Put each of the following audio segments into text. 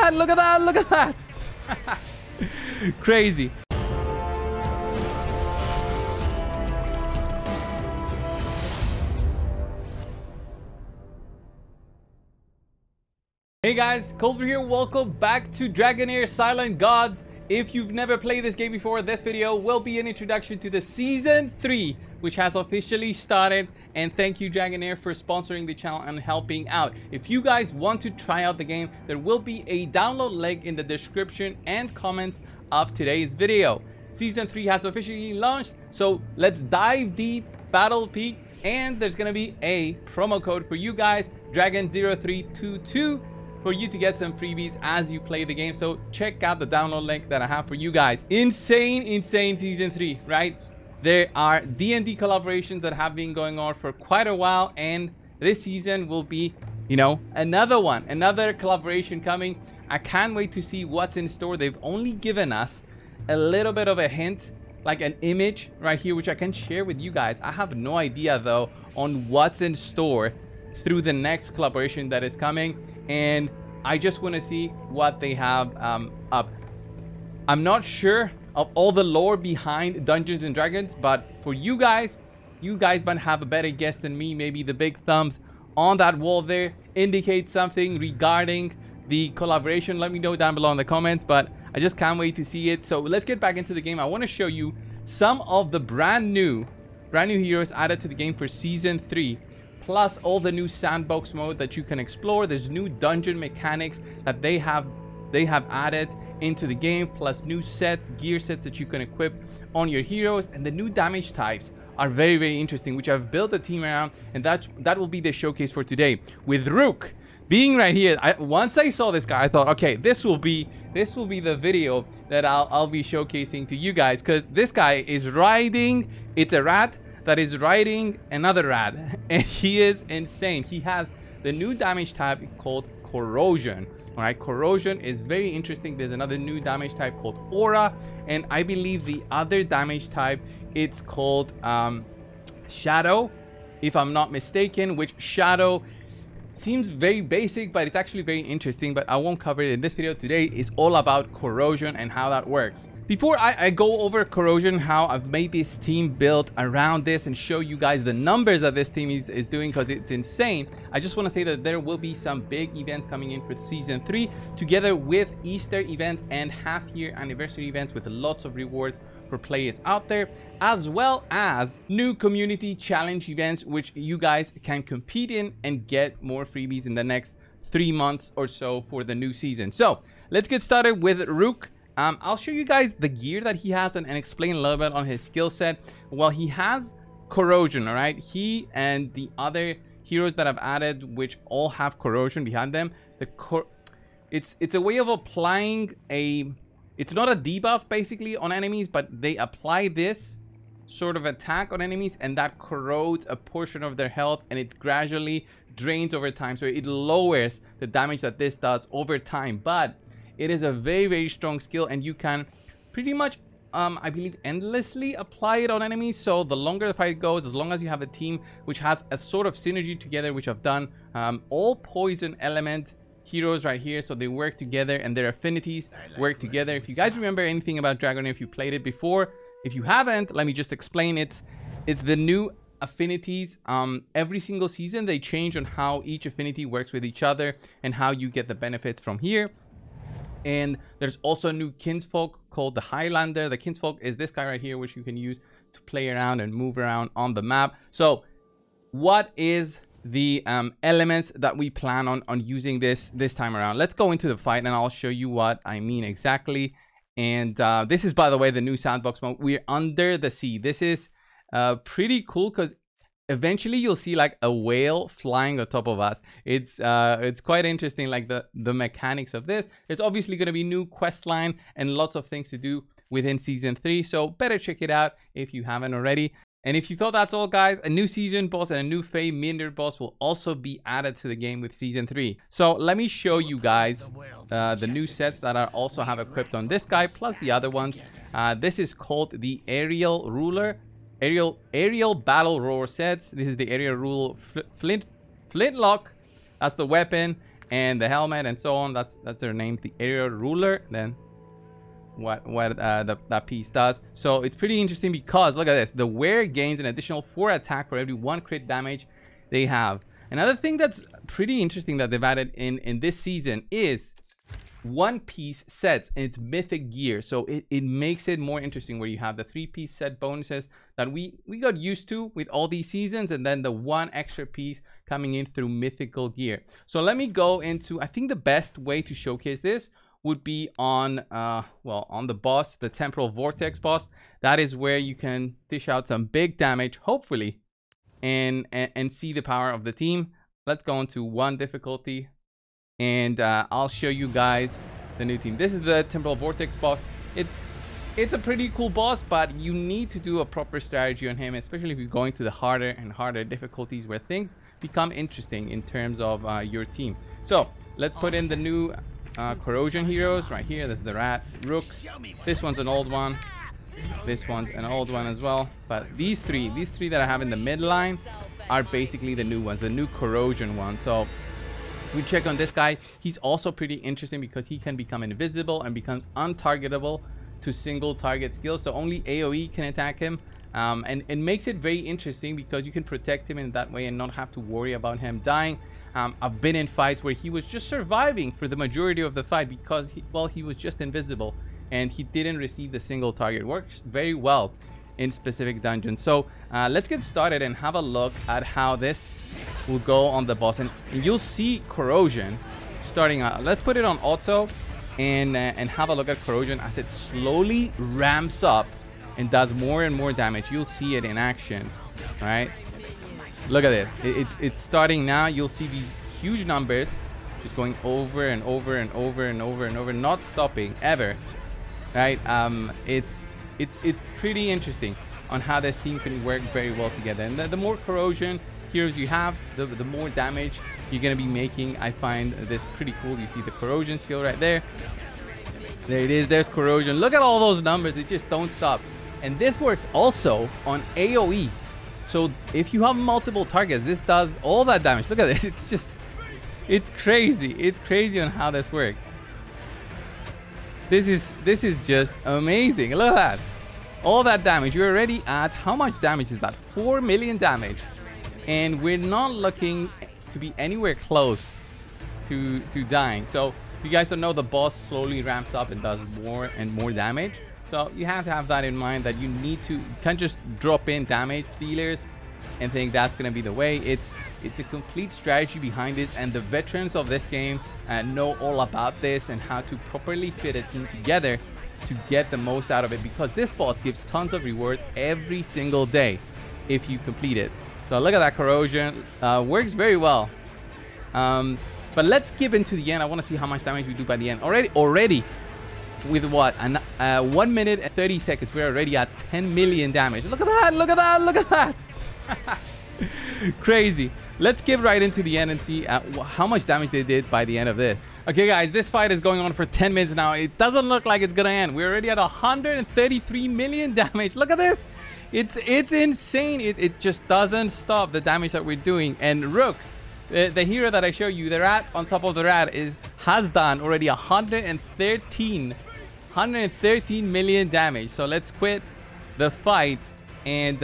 that! Look at that! Look at that! Crazy. Hey guys, Culver here. Welcome back to Dragonheir Silent Gods. If you've never played this game before, this video will be an introduction to the Season 3, which has officially started. And thank you, Dragonheir, for sponsoring the channel and helping out. If you guys want to try out the game, there will be a download link in the description and comments of today's video. Season 3 has officially launched, so let's dive deep, battle peak, and there's going to be a promo code for you guys, Dragon0322. for you to get some freebies as you play the game. So check out the download link that I have for you guys. Insane Season 3, right? There are D&D collaborations that have been going on for quite a while, and this season will be, you know, another collaboration coming. I can't wait to see what's in store. They've only given us a little bit of a hint, like an image right here, which I can share with you guys. I have no idea though on what's in store through the next collaboration that is coming, and I just want to see what they have up. I'm not sure of all the lore behind Dungeons and Dragons, but for you guys might have a better guess than me. Maybe the big thumbs on that wall there indicate something regarding the collaboration. Let me know down below in the comments, but I just can't wait to see it. So let's get back into the game. I want to show you some of the brand new heroes added to the game for Season 3. Plus all the new sandbox mode that you can explore. There's new dungeon mechanics that they have added into the game, plus new sets, gear sets that you can equip on your heroes, and the new damage types are very interesting, which I've built a team around, and that will be the showcase for today. With Rook being right here, once I saw this guy, I thought, okay, this will be the video that I'll be showcasing to you guys, because this guy is riding. It's a rat that is riding another rat, and he is insane. He has the new damage type called Corrosion. All right, Corrosion is very interesting. There's another new damage type called Aura, and I believe the other damage type, it's called Shadow, if I'm not mistaken, which Shadow seems very basic, but it's actually very interesting, but I won't cover it in this video. Today is all about Corrosion and how that works. Before I go over Corrosion, how I've made this team built around this and show you guys the numbers that this team is doing, because it's insane, I just want to say that there will be some big events coming in for Season 3, together with Easter events and half-year anniversary events with lots of rewards for players out there, as well as new community challenge events, which you guys can compete in and get more freebies in the next 3 months or so for the new season. So let's get started with Rook. I'll show you guys the gear that he has and explain a little bit on his skill set. Well, he has Corrosion, all right? He and the other heroes that I've added, which all have Corrosion behind them. It's a way of applying a... It's not a debuff basically on enemies, but they apply this sort of attack on enemies, and that corrodes a portion of their health, and it gradually drains over time. So it lowers the damage that this does over time, but it is a very strong skill, and you can pretty much I believe endlessly apply it on enemies. So the longer the fight goes, as long as you have a team which has a sort of synergy together, which I've done, all poison element heroes right here, so they work together and their affinities work together. If you guys remember anything about Dragonheir, if you played it before, if you haven't, let me just explain it. It's the new affinities. Every single season they change on how each affinity works with each other and how you get the benefits from here. And there's also a new kinsfolk called the Highlander. The kinsfolk is this guy right here, which you can use to play around and move around on the map. So what is the elements that we plan on using this time around? Let's go into the fight and I'll show you what I mean exactly. And this is, by the way, the new sandbox mode. We're under the sea. This is pretty cool, because eventually you'll see like a whale flying on top of us. It's quite interesting, like the mechanics of this. It's obviously going to be new quest line and lots of things to do within Season 3, so better check it out if you haven't already. And if you thought that's all, guys, a new season boss and a new Fey Minder boss will also be added to the game with Season 3. So let me show you guys the new sets that I also have equipped on this guy, plus the other ones. This is called the Aerial Ruler. Aerial Battle Roar sets. This is the Aerial Rule Flintlock. That's the weapon. and the helmet and so on. That's their name, the area ruler. Then what that piece does. So it's pretty interesting because look at this. The wearer gains an additional 4 attack for every 1 crit damage they have. Another thing that's pretty interesting that they've added in this season is one piece sets and it's mythic gear. So it makes it more interesting where you have the 3-piece set bonuses that we got used to with all these seasons, and then the 1 extra piece coming in through mythical gear. So let me go into, I think the best way to showcase this would be on well, on the boss, the temporal vortex boss. That is where you can dish out some big damage, hopefully, and see the power of the team. Let's go into 1 difficulty, and I'll show you guys the new team. This is the temporal vortex boss. It's a pretty cool boss, but you need to do a proper strategy on him, especially if you're going to the harder and harder difficulties where things become interesting in terms of your team. So let's put in the new corrosion heroes right here. This is the rat, rook. This one's an old one. This one's an old one as well. But these three that I have in the midline are basically the new ones, the new corrosion ones. So we check on this guy. He's also pretty interesting because he can become invisible and becomes untargetable to single target skills. So only AoE can attack him. And it makes it very interesting because you can protect him in that way and not have to worry about him dying. I've been in fights where he was just surviving for the majority of the fight because he was just invisible and he didn't receive the single target. It works very well in specific dungeons. So let's get started and have a look at how this will go on the boss, and you'll see corrosion starting out. Let's put it on auto and have a look at corrosion as it slowly ramps up and does more and more damage. You'll see it in action. All right, look at this. It's starting now. You'll see these huge numbers just going over and over and over and over and over, not stopping ever. Right? It's pretty interesting on how this team can work very well together. And the more corrosion heroes you have, the more damage you're going to be making. I find this pretty cool. You see the corrosion skill right there. There it is. There's corrosion. Look at all those numbers. They just don't stop. And this works also on AoE. So if you have multiple targets, this does all that damage. Look at this. It's crazy. It's crazy on how this works. This is just amazing. Look at that. All that damage. You're already at, how much damage is that? 4 million damage. And we're not looking to be anywhere close to dying. So if you guys don't know, the boss slowly ramps up and does more and more damage. So you have to have that in mind, that you can't just drop in damage dealers and think that's going to be the way. It's a complete strategy behind this, and the veterans of this game know all about this and how to properly fit a team together to get the most out of it, because this boss gives tons of rewards every single day if you complete it. So look at that corrosion. Works very well. But let's skip into the end. I want to see how much damage we do by the end. Already with what? 1 minute and 30 seconds. We're already at 10 million damage. Look at that. Look at that. Look at that. Crazy. Let's skip right into the end and see how much damage they did by the end of this. Okay, guys, this fight is going on for 10 minutes now. It doesn't look like it's gonna end. We're already at 133 million damage. Look at this. It's insane. It just doesn't stop, the damage that we're doing. And Rook, the hero that I show you, the rat on top of the rat, has done already 113 million damage. So let's quit the fight and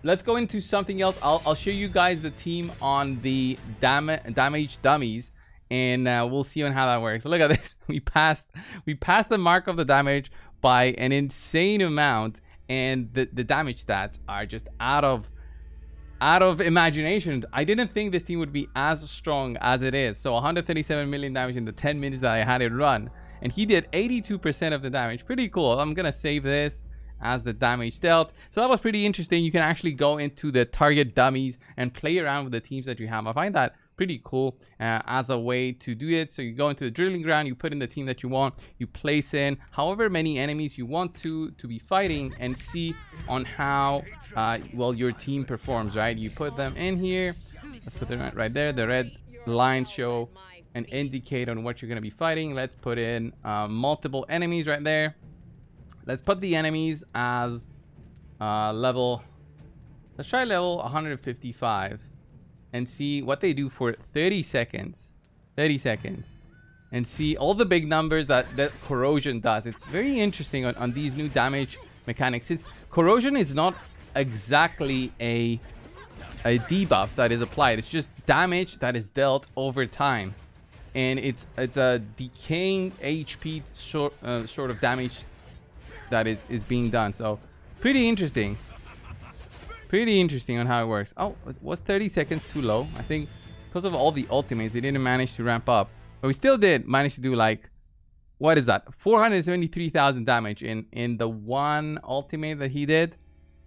let's go into something else. I'll show you guys the team on the damage dummies, and we'll see on how that works. Look at this. We passed the mark of the damage by an insane amount, and the damage stats are just out of imagination. I didn't think this team would be as strong as it is. So 137 million damage in the 10 minutes that I had it run, and he did 82% of the damage. Pretty cool. I'm gonna save this as the damage dealt. So that was pretty interesting. You can actually go into the target dummies and play around with the teams that you have. I find that pretty cool as a way to do it. So you go into the drilling ground, you put in the team that you want, you place in however many enemies you want to be fighting, and see on how well your team performs, right? You put them in here. Let's put them right there. The red lines show and indicate on what you're going to be fighting. Let's put in multiple enemies right there. Let's put the enemies as level, let's try level 155 and see what they do for 30 seconds. 30 seconds. And see all the big numbers that corrosion does. It's very interesting on these new damage mechanics. Corrosion is not exactly a debuff that is applied. It's just damage that is dealt over time. And it's a decaying HP sort of damage that is being done. So pretty interesting. Pretty interesting on how it works. Oh, was 30 seconds too low? I think because of all the ultimates, they didn't manage to ramp up. But we still did manage to do like, what is that? 473,000 damage in the one ultimate that he did.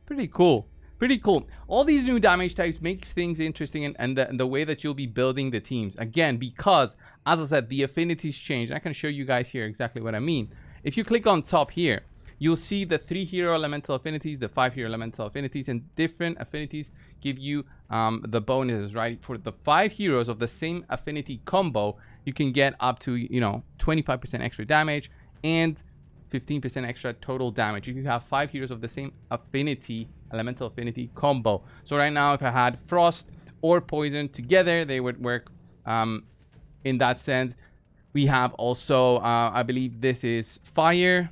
Pretty cool. Pretty cool. All these new damage types makes things interesting, and the way that you'll be building the teams. Again, because, as I said, the affinities change. I can show you guys here exactly what I mean. If you click on top here, you'll see the 3 hero elemental affinities, the 5 hero elemental affinities, and different affinities give you the bonuses, right? For the 5 heroes of the same affinity combo, you can get up to, 25% extra damage and 15% extra total damage if you have 5 heroes of the same affinity, elemental affinity combo. So right now, if I had frost or poison together, they would work in that sense. We have also, I believe this is fire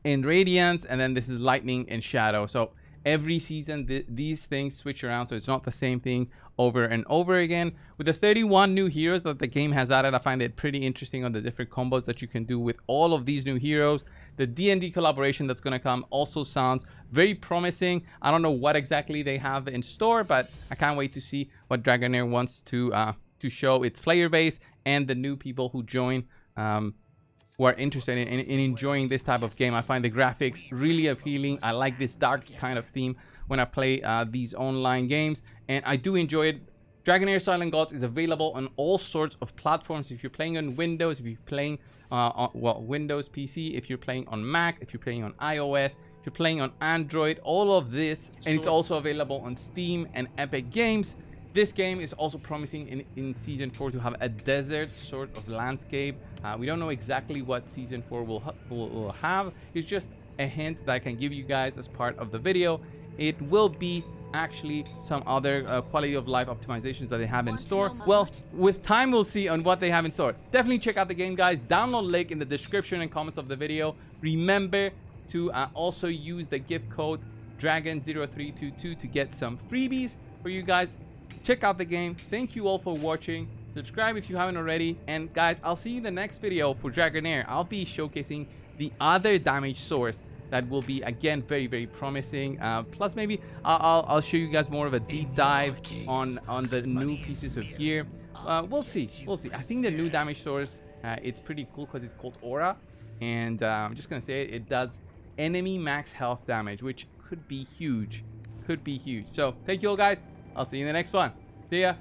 and radiance, and then this is lightning and shadow. So every season these things switch around, so it's not the same thing over and over again. With the 31 new heroes that the game has added, I find it pretty interesting on the different combos that you can do with all of these new heroes. The D&D collaboration that's going to come also sounds very promising. I don't know what exactly they have in store, but I can't wait to see what Dragonheir wants to show its player base and the new people who join, who are interested in enjoying this type of game. I find the graphics really appealing. I like this dark kind of theme when I play these online games, and I do enjoy it. Dragonheir Silent Gods is available on all sorts of platforms. If you're playing on Windows, if you're playing on Windows PC, if you're playing on Mac, if you're playing on iOS, if you're playing on Android, all of this, and it's also available on Steam and Epic Games. This game is also promising in Season 4 to have a desert sort of landscape. We don't know exactly what Season 4 will have. It's just a hint that I can give you guys as part of the video. It will be actually some other quality of life optimizations that they have in store. Well, with time we'll see on what they have in store. Definitely check out the game, guys. Download link in the description and comments of the video. Remember to also use the gift code Dragon0322 to get some freebies for you guys. Check out the game. Thank you all for watching. Subscribe if you haven't already. And guys, I'll see you in the next video for Dragonheir. I'll be showcasing the other damage source that will be, again, very, very promising. Plus, maybe I'll show you guys more of a deep dive on the new pieces of gear. We'll see. We'll see. I think the new damage source, it's pretty cool because it's called Aura. And I'm just going to say it does enemy max health damage, which could be huge. Could be huge. So, thank you all, guys. I'll see you in the next one. See ya.